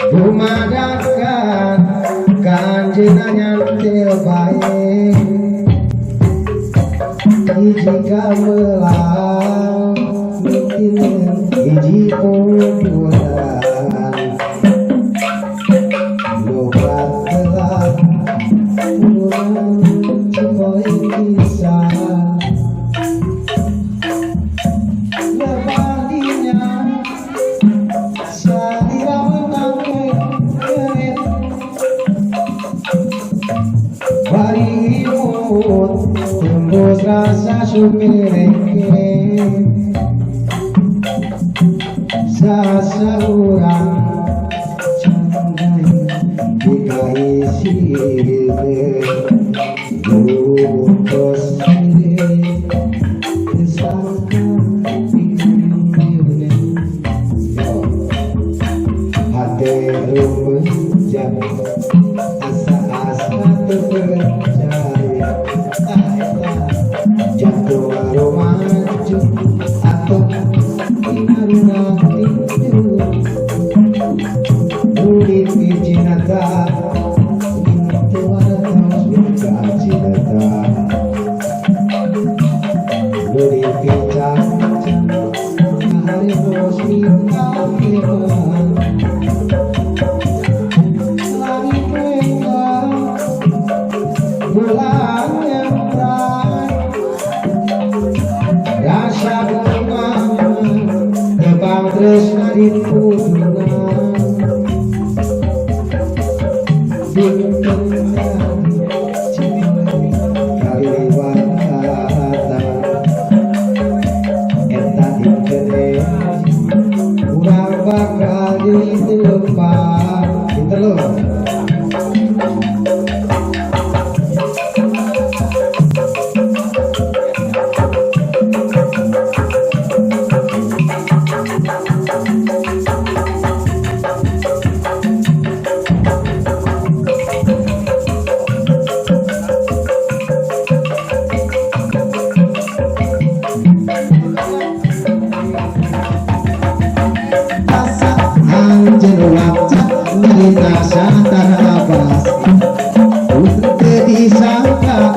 Rumadakan kanjina nyantil baik hiji gamelan mitin hiji kuduran lobat telat kuduran cemoi kisah lebadinya salira menangke kerit bari imut tembus rasa sumireke sasaurang candai dikaisi lutos jatuh maju atau Ulit Cinata itu ada cinta Ulit Cinta hari bos kita lagi mereka bulan yang terakhir rasa bunga tebang tresna dipunyai bakal dilupakan gitu loh. Nasa tarabas untuk disangka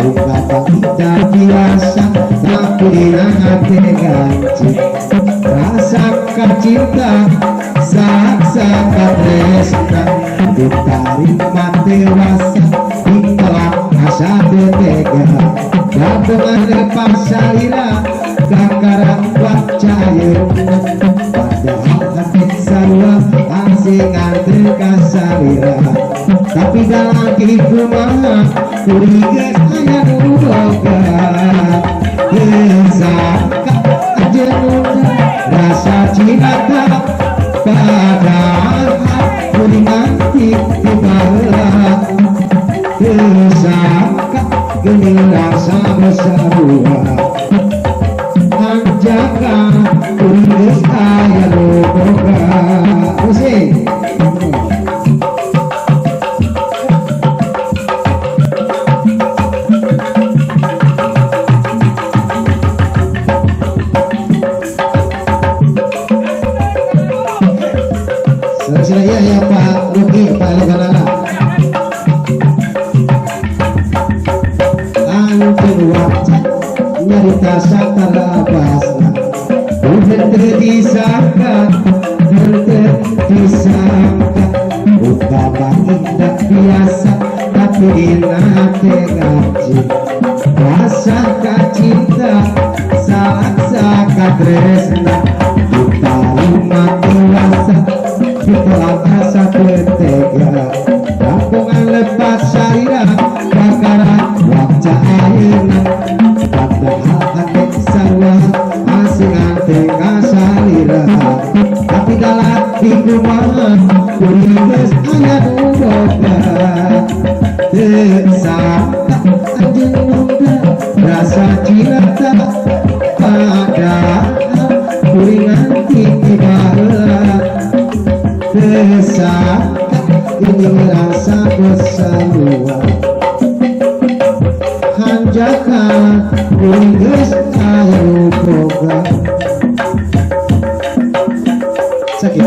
buka kita biasa tapi hati ganci rasa cinta saksa tresna diterima dewasa ditelak asa betega gabungan lepas salira kakaran wacaya sarua asing antri kasarira tapi dalam hikmah kuriges hanya nuboga sangka aja rasa cinta padahal kuringanti dibalah sangka gening rasa besarua anjaka kuriges hanya nuboga musik Sila ya Pak Ruki, Pak Leganala. Antun wajah nyarita sakara basna. Bente disangka, bente disangka. Utama indah biasa, tapi dinate ngaji. Prasangka cinta, saksa tresna. Kita umat dewasa, kita asa bertega. Kampungan lepas syariah, bakaran wajah ayeuna. Padahal hati sarwa, asing anteng asalira. Tapi dalam di rumah, kuringes ayat uboga. Tersangka anjing muda, rasa cinta pada kuringan tinggi barat. Tersangka ini rasa bersarua. Hanjakan kuringes ayat uboga. Sakit